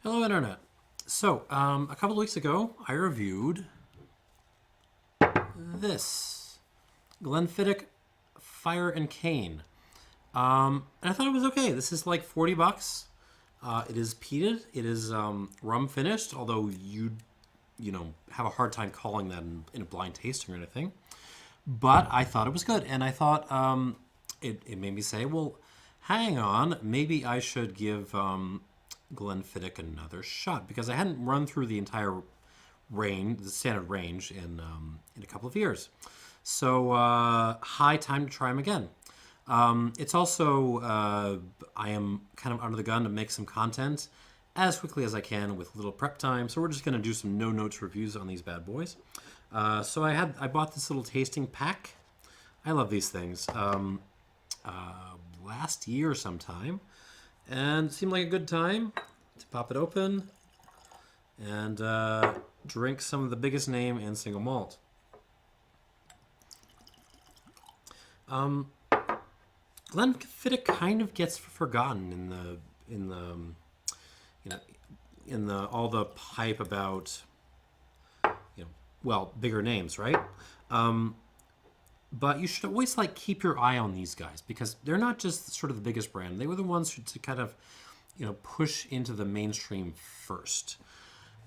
Hello, Internet. So, a couple of weeks ago, I reviewed this Glenfiddich Fire and Cane. And I thought it was okay. This is like 40 bucks. It is peated. It is rum finished, although you have a hard time calling that in a blind tasting or anything. But I thought it was good. And I thought it made me say, well, hang on, maybe I should give Glenfiddich another shot because I hadn't run through the entire range, the standard range, in a couple of years. So high time to try them again. It's also I am kind of under the gun to make some content as quickly as I can with little prep time. So we're just going to do some no notes reviews on these bad boys. So I bought this little tasting pack. I love these things. Last year sometime, and it seemed like a good time to pop it open and drink some of the biggest name in single malt. Glenfiddich kind of gets forgotten in the all the hype about bigger names, right? But you should always keep your eye on these guys because they're not just sort of the biggest brand. They were the ones to kind of push into the mainstream first.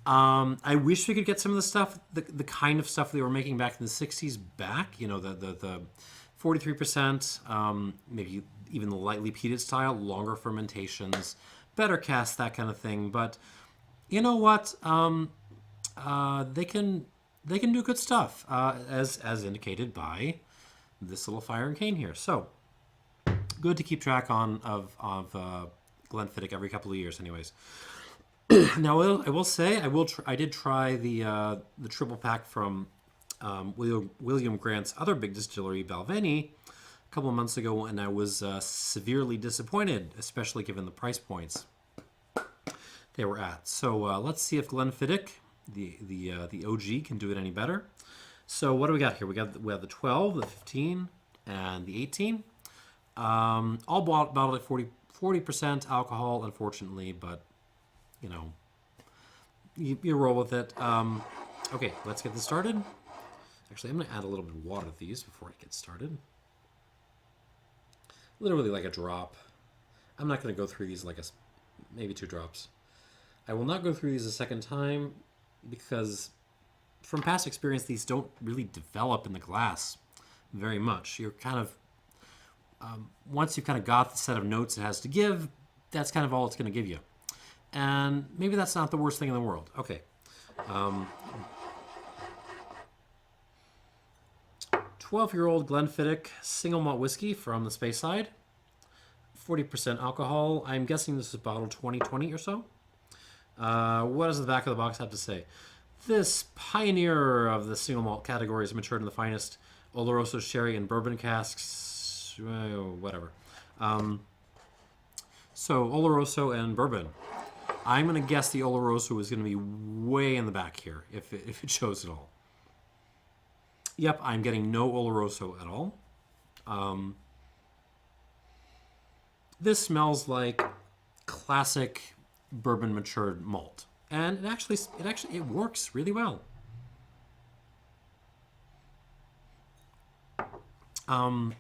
I wish we could get some of the stuff, the kind of stuff they were making back in the '60s back. The 43%, maybe even the lightly peated style, longer fermentations, better cast, that kind of thing. But you know what? They can do good stuff, as indicated by this little Fire and Cane here. So good to keep track of Glenfiddich every couple of years, anyways. Now I will say I did try the triple pack from William Grant's other big distillery, Balvenie, a couple of months ago, and I was severely disappointed, especially given the price points they were at. So let's see if Glenfiddich, the OG, can do it any better. So what do we got here? We have the 12, the 15, and the 18. All bottled at 40% alcohol, unfortunately, but you roll with it. Okay, let's get this started. Actually, I'm going to add a little bit of water to these before I get started. Literally like a drop. I'm not going to go through these maybe 2 drops. I will not go through these a second time because from past experience, these don't really develop in the glass very much. You're kind of, once you've kind of got the set of notes it has to give, that's kind of all it's going to give you. And maybe that's not the worst thing in the world. Okay. 12-year-old Glenfiddich single malt whiskey from the Space Side. 40% alcohol. I'm guessing this is bottled 2020 or so. What does the back of the box have to say? This pioneer of the single malt category is matured in the finest Oloroso sherry and bourbon casks. Whatever. So Oloroso and bourbon. I'm going to guess the Oloroso is going to be way in the back here, if it shows at all. Yep, I'm getting no Oloroso at all. This smells like classic bourbon matured malt, and it works really well.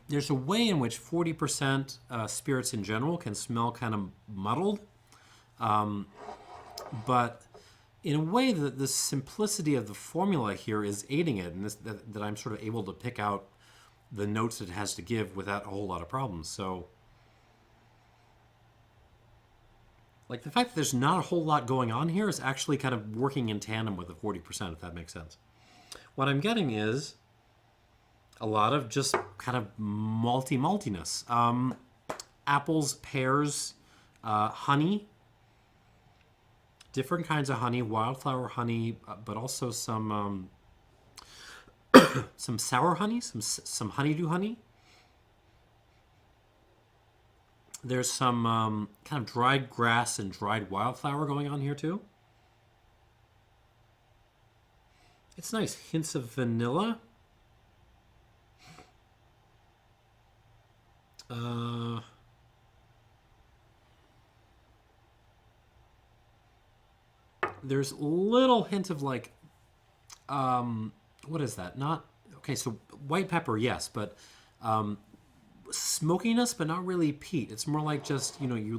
There's a way in which 40% spirits in general can smell kind of muddled. But in a way, the simplicity of the formula here is aiding it, and that I'm sort of able to pick out the notes it has to give without a whole lot of problems. So, the fact that there's not a whole lot going on here is actually kind of working in tandem with the 40%, if that makes sense. What I'm getting is a lot of just kind of maltiness. Apples, pears, honey. Different kinds of honey, wildflower honey, but also some some sour honey, some honeydew honey. There's some kind of dried grass and dried wildflower going on here too. It's nice. Hints of vanilla. There's a little hint of like, what is that? Not okay. So white pepper, yes, but smokiness, but not really peat. It's more like just you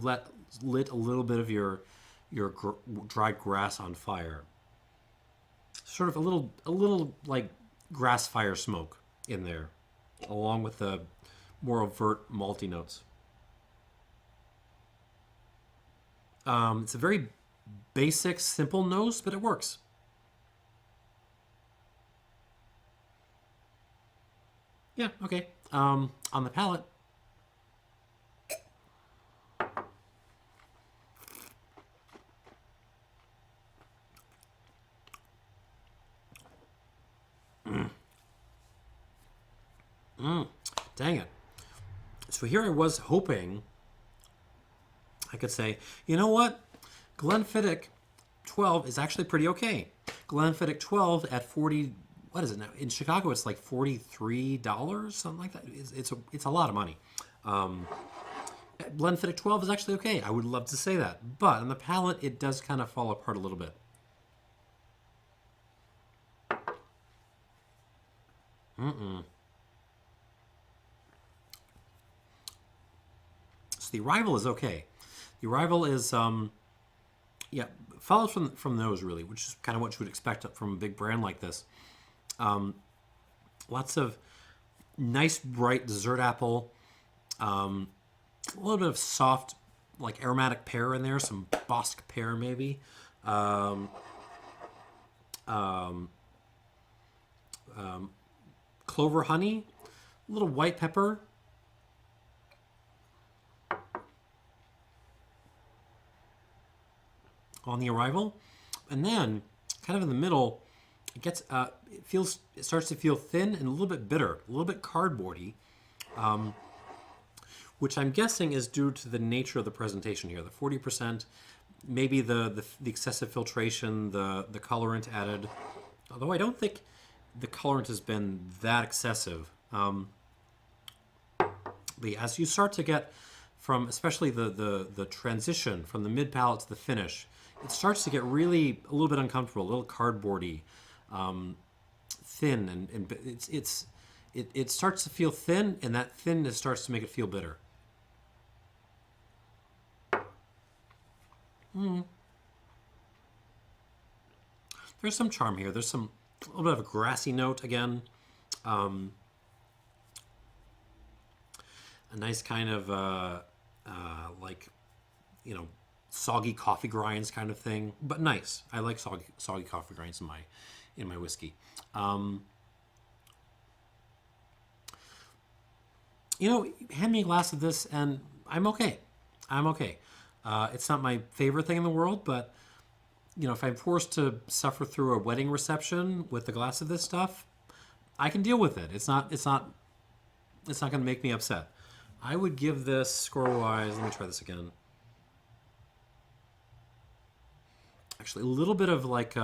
lit a little bit of your dry grass on fire. Sort of a little like grass fire smoke in there, along with the more overt malty notes. It's a very basic, simple nose, but it works. Yeah, okay. On the palate, dang it. So here I was hoping I could say, you know what? Glenfiddich 12 is actually pretty okay. Glenfiddich 12 at 40, what is it now? In Chicago, it's like $43, something like that. It's a lot of money. Glenfiddich 12 is actually okay. I would love to say that. But on the palate, it does kind of fall apart a little bit. So the Arrival is okay. The Arrival is, yeah, follows from those really, which is kind of what you would expect from a big brand like this. Lots of nice bright dessert apple, a little bit of soft like aromatic pear in there, some Bosque pear maybe, clover honey, a little white pepper. On the Arrival, and then kind of in the middle, it starts to feel thin and a little bit bitter, a little bit cardboardy, which I'm guessing is due to the nature of the presentation here. The 40%, maybe the excessive filtration, the colorant added. Although I don't think the colorant has been that excessive. But as you start to get from, especially the transition from the mid palate to the finish, it starts to get really a little bit uncomfortable, a little cardboardy, thin, and it starts to feel thin, and that thinness starts to make it feel bitter. There's some charm here. There's a little bit of a grassy note again. A nice kind of like, soggy coffee grinds kind of thing, but nice. I like soggy coffee grinds in my whiskey. Hand me a glass of this, and I'm okay. I'm okay. It's not my favorite thing in the world, but if I'm forced to suffer through a wedding reception with a glass of this stuff, I can deal with it. It's not going to make me upset. I would give this score-wise. Let me try this again. Actually, a little bit of like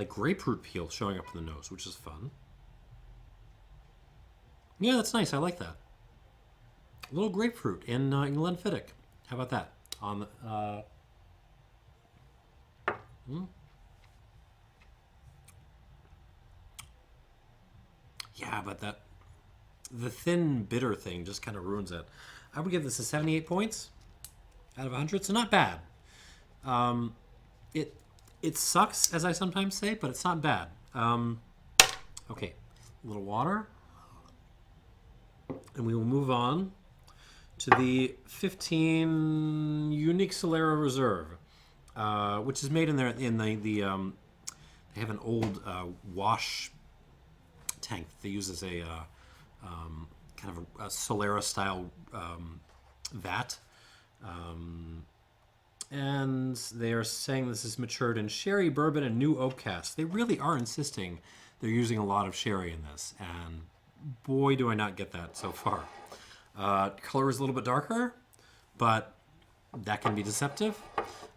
grapefruit peel showing up in the nose, which is fun. Yeah, that's nice. I like that. A little grapefruit in Glenfiddich. How about that? On the yeah, but the thin bitter thing just kind of ruins it. I would give this a 78 points out of 100, so not bad. It sucks, as I sometimes say, but it's not bad. Okay, a little water, and we will move on to the 15 Unique Solera Reserve, which is made in there in the they have an old wash tank that they use as a kind of a Solera style vat. And they are saying this is matured in sherry, bourbon, and new oak casks. They really are insisting they're using a lot of sherry in this, and boy, do I not get that so far. Color is a little bit darker, but that can be deceptive.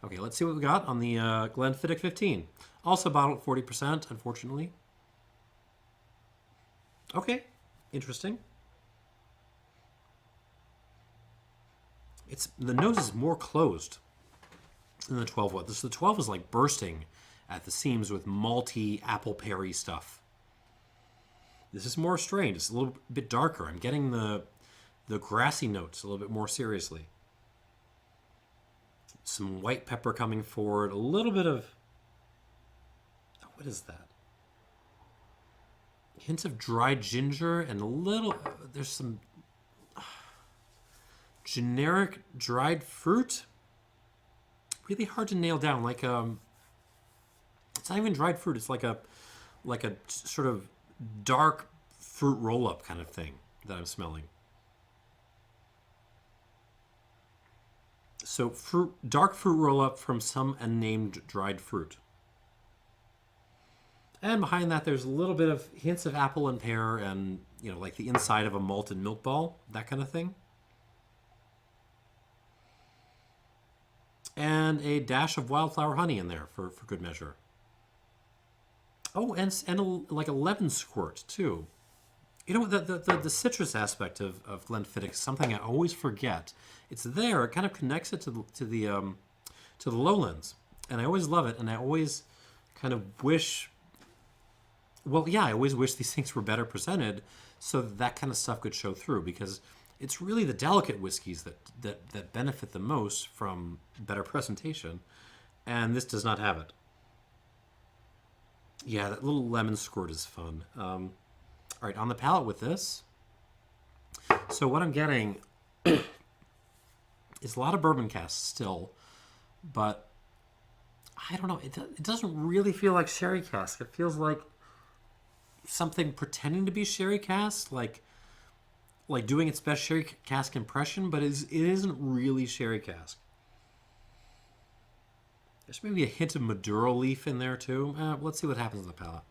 Okay, let's see what we got on the Glenfiddich 15. Also bottled at 40%, unfortunately. Okay, interesting. the nose is more closed than the 12 was. The 12 is like bursting at the seams with malty apple peary stuff. This is more strained. It's a little bit darker. I'm getting the grassy notes a little bit more seriously. Some white pepper coming forward. A little bit of, what is that? Hints of dried ginger and a little, there's some generic dried fruit. Really hard to nail down. Like it's not even dried fruit. It's like a sort of dark fruit roll-up kind of thing that I'm smelling. So dark fruit roll-up from some unnamed dried fruit. And behind that, there's a little bit of hints of apple and pear and, like the inside of a malted milk ball, that kind of thing. And a dash of wildflower honey in there for good measure. Oh, and like a lemon squirt, too. The citrus aspect of Glenfiddich is something I always forget. It's there. It kind of connects it to the lowlands. And I always love it, and I always kind of wish... Well, yeah, I always wish these things were better presented so that kind of stuff could show through, because it's really the delicate whiskeys that benefit the most from better presentation, and this does not have it. Yeah, that little lemon squirt is fun. All right, on the palate with this. So what I'm getting is a lot of bourbon casks still, but I don't know. It doesn't really feel like sherry cask. It feels like something pretending to be sherry cask, like doing its best sherry cask impression, but it isn't really sherry cask. There's maybe a hint of Maduro leaf in there too. Let's see what happens in the palate.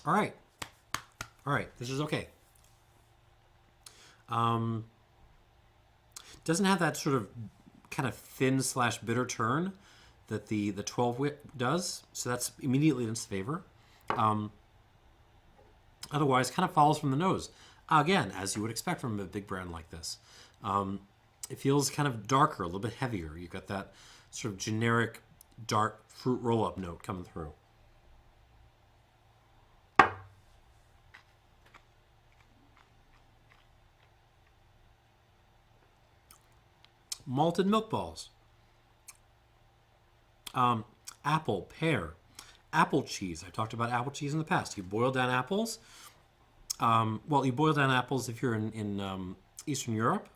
All right, this is okay. Doesn't have that sort of kind of thin / bitter turn that the 12 does, so that's immediately in its favor. Otherwise, kind of follows from the nose. Again, as you would expect from a big brand like this. It feels kind of darker, a little bit heavier. You've got that sort of generic dark fruit roll-up note coming through. Malted milk balls. Apple, pear, apple cheese. I've talked about apple cheese in the past. You boil down apples. Well, you boil down apples if you're in Eastern Europe.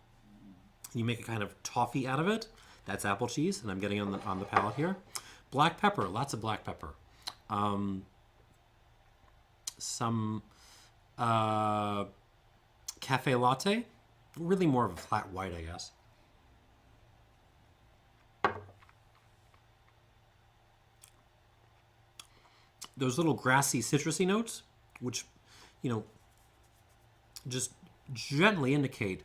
You make a kind of toffee out of it. That's apple cheese, and I'm getting on the palate here. Black pepper, lots of black pepper. Some cafe latte, really more of a flat white, I guess. Those little grassy, citrusy notes, which, just gently indicate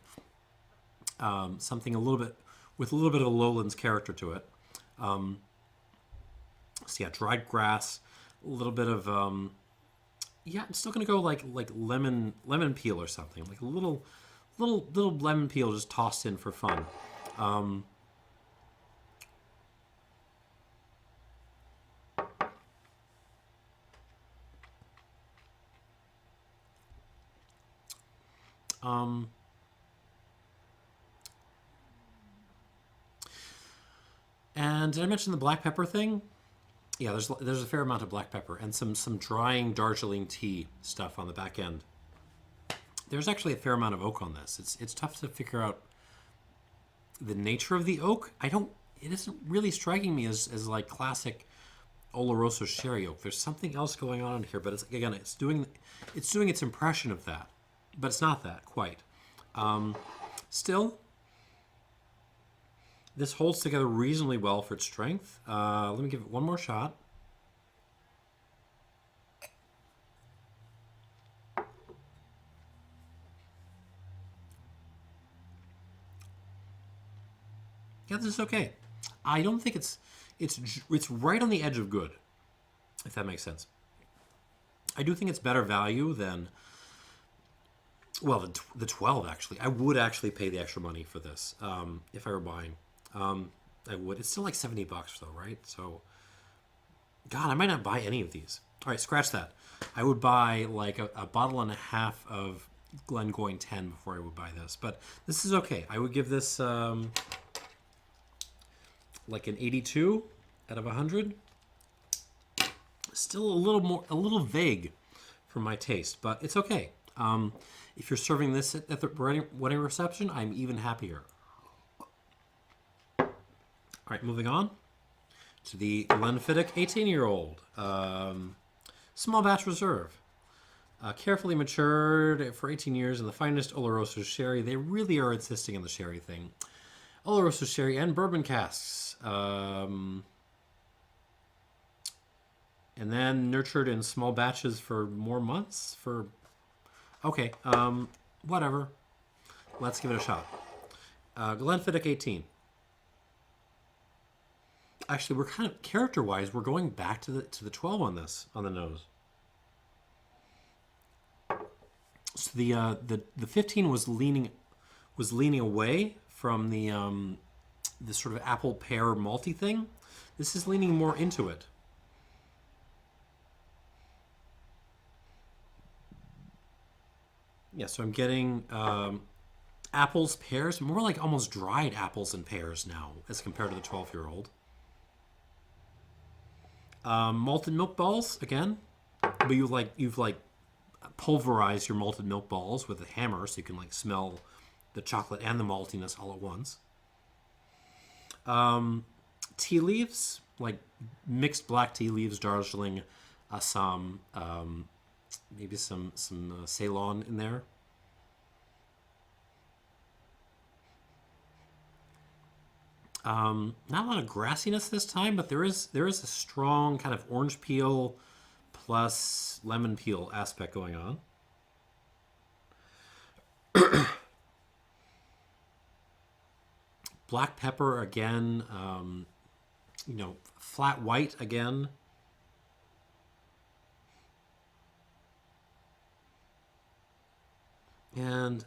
something with a little bit of a lowlands character to it. So yeah, dried grass, a little bit of yeah. I'm still gonna go like lemon peel or something, like a little lemon peel just tossed in for fun. And did I mention the black pepper thing? Yeah, there's a fair amount of black pepper and some drying Darjeeling tea stuff on the back end. There's actually a fair amount of oak on this. It's tough to figure out the nature of the oak. It isn't really striking me as like classic Oloroso sherry oak. There's something else going on in here, but it's doing its impression of that, but it's not that quite. Still, this holds together reasonably well for its strength. Let me give it one more shot. Yeah, this is okay. I don't think it's right on the edge of good. if that makes sense. I do think it's better value than, well, the 12 actually. I would actually pay the extra money for this if I were buying. I would. It's still like $70 though, right? So, God, I might not buy any of these. All right, scratch that. I would buy like a bottle and a half of Glengoyne 10 before I would buy this. But this is okay. I would give this like an 82 out of 100. Still a little vague for my taste, but it's okay. If you're serving this at the wedding reception, I'm even happier. All right, moving on to the Glenfiddich 18-year-old. Small batch reserve. Carefully matured for 18 years in the finest Oloroso sherry. They really are insisting on the sherry thing. Oloroso sherry and bourbon casks. And then nurtured in small batches for more months. Okay, whatever. Let's give it a shot. Glenfiddich 18. Actually, we're kind of character-wise, we're going back to the 12 on this, on the nose. So the 15 was leaning away from the sort of apple pear malty thing. This is leaning more into it. Yeah, so I'm getting apples, pears, more like almost dried apples and pears now as compared to the 12-year-old. Malted milk balls again, but you've pulverized your malted milk balls with a hammer, so you can like smell the chocolate and the maltiness all at once. Tea leaves, like mixed black tea leaves, Darjeeling, Assam, maybe some Ceylon in there. Not a lot of grassiness this time, but there is a strong kind of orange peel plus lemon peel aspect going on. Black pepper again, flat white again. And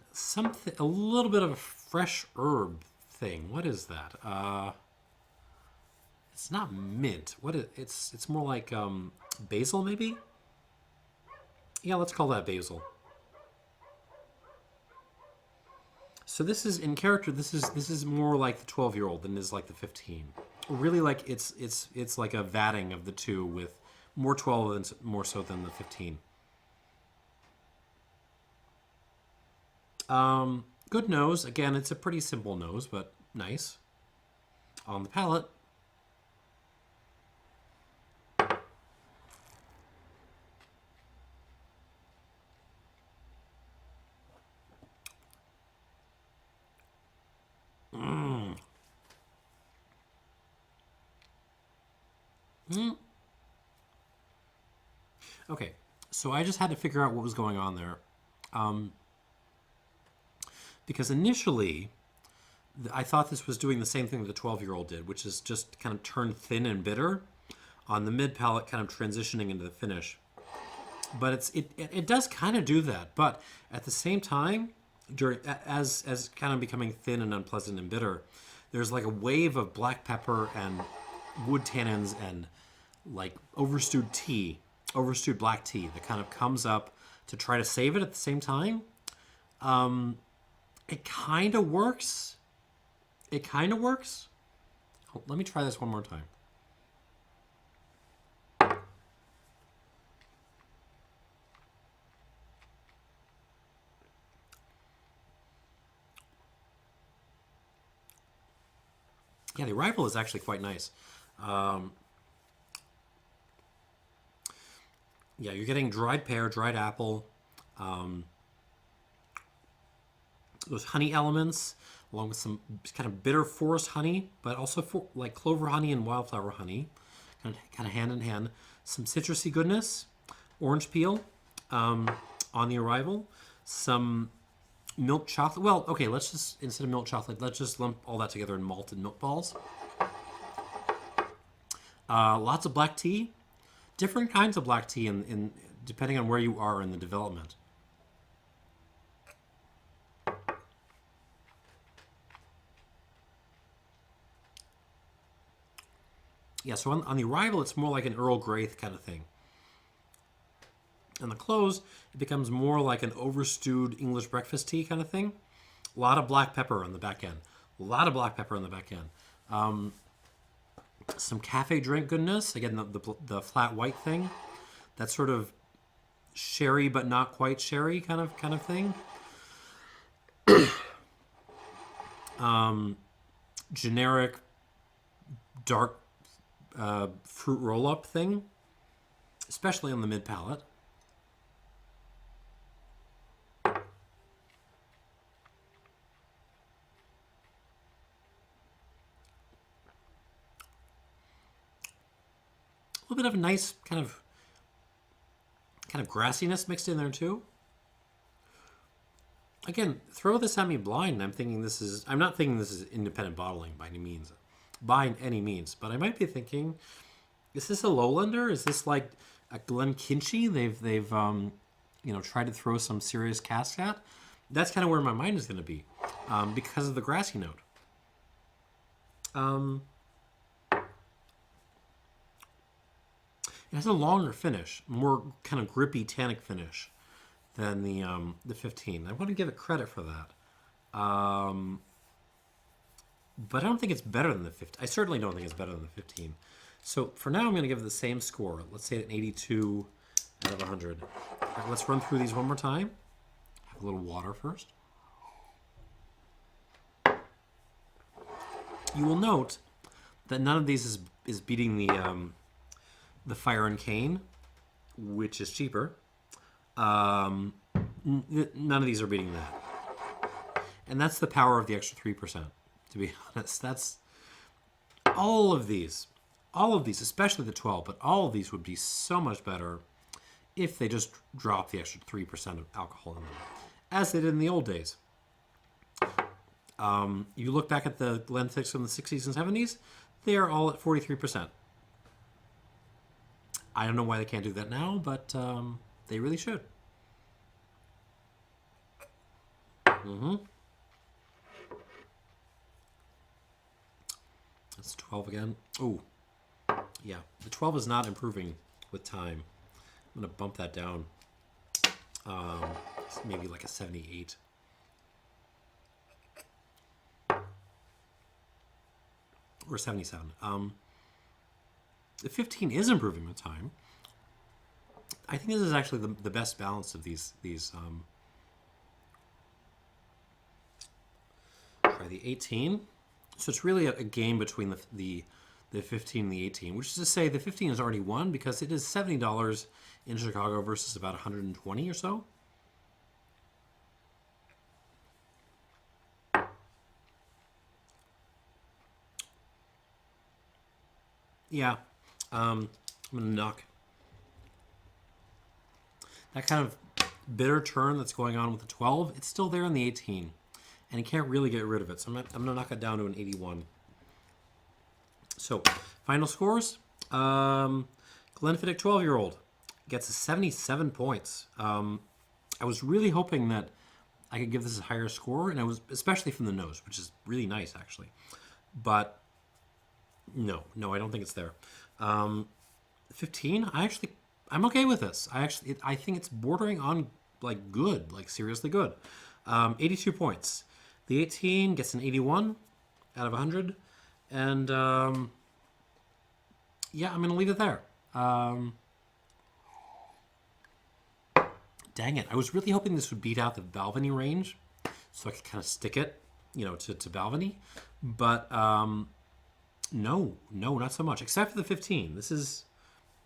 a little bit of a fresh herb thing. What is that? It's not mint. It's more like basil maybe? Yeah, let's call that basil. So this is in character. This is more like the 12-year-old than it is like the 15. Really, like it's like a vatting of the two with more 12 than more so than the 15. Good nose. Again, it's a pretty simple nose, but nice. On the palate. Okay, so I just had to figure out what was going on there. Because initially, I thought this was doing the same thing that the 12-year-old did, which is just kind of turn thin and bitter on the mid palate, kind of transitioning into the finish. But it does kind of do that. But at the same time, as kind of becoming thin and unpleasant and bitter, there's like a wave of black pepper and wood tannins and like overstewed black tea that kind of comes up to try to save it at the same time. It kind of works. Oh, let me try this one more time. Yeah, the arrival is actually quite nice. Yeah, you're getting dried pear, dried apple, those honey elements, along with some kind of bitter forest honey, but also like clover honey and wildflower honey, kind of hand in hand. Some citrusy goodness, orange peel on the arrival, some milk chocolate. Well, okay, let's just, instead of milk chocolate, let's just lump all that together in malted milk balls. Lots of black tea. different kinds of black tea in depending on where you are in the development. Yeah, so on the arrival, it's more like an Earl Grey kind of thing. On the close, it becomes more like an overstewed English breakfast tea kind of thing. A lot of black pepper on the back end. A lot of black pepper on the back end. Some cafe drink goodness. Again, the flat white thing. That sort of sherry but not quite sherry kind of thing. Generic dark fruit roll-up thing, especially on the mid palate. A little bit of a nice kind of grassiness mixed in there too. Again, throw this at me blind. I'm not thinking this is independent bottling by any means, but I might be thinking, is this a Lowlander? Is this like a Glenfiddich? They've tried to throw some serious cask at. That's kind of where my mind is going to be, because of the grassy note. It has a longer finish, more kind of grippy tannic finish than the 15. I want to give it credit for that. But I don't think it's better than the 15. I certainly don't think it's better than the 15. So for now, I'm going to give it the same score. Let's say an 82 out of 100. All right, let's run through these one more time. Have a little water first. You will note that none of these is beating the Fire and Cane, which is cheaper. None of these are beating that. And that's the power of the extra 3%, to be honest. That's all of these, especially the 12, but all of these would be so much better if they just dropped the extra 3% of alcohol in them, as they did in the old days. You look back at the Glenfiddich from the 60s and 70s, they are all at 43%. I don't know why they can't do that now, but they really should. That's 12 again. Oh, yeah. The 12 is not improving with time. I'm going to bump that down. Maybe like a 78. Or 77. The 15 is improving with time. I think this is actually the best balance of these. Try the 18. So it's really a game between the 15 and the 18, which is to say the 15 has already won because it is $70 in Chicago versus about 120 or so. Yeah, I'm gonna knock that kind of bitter turn that's going on with the 12. It's still there in the 18, and you can't really get rid of it. So I'm gonna knock it down to an 81. So final scores: Glenfiddich 12-year-old gets a 77 points. I was really hoping that I could give this a higher score, and I was especially from the nose, which is really nice actually, but. No, I don't think it's there. 15, I'm okay with this. I think it's bordering on like good, like seriously good. 82 points. The 18 gets an 81 out of 100, and yeah, I'm gonna leave it there. Dang it! I was really hoping this would beat out the Balvenie range, so I could kind of stick it, to Balvenie, but. No, not so much. Except for the 15. This is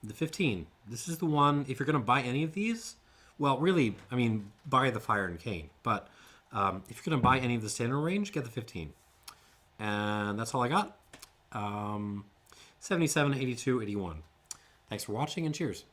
the 15. This is the one. If you're going to buy any of these, well, really, I mean, buy the Fire and Cane. But if you're going to buy any of the standard range, get the 15. And that's all I got. 77, 82, 81. Thanks for watching and cheers.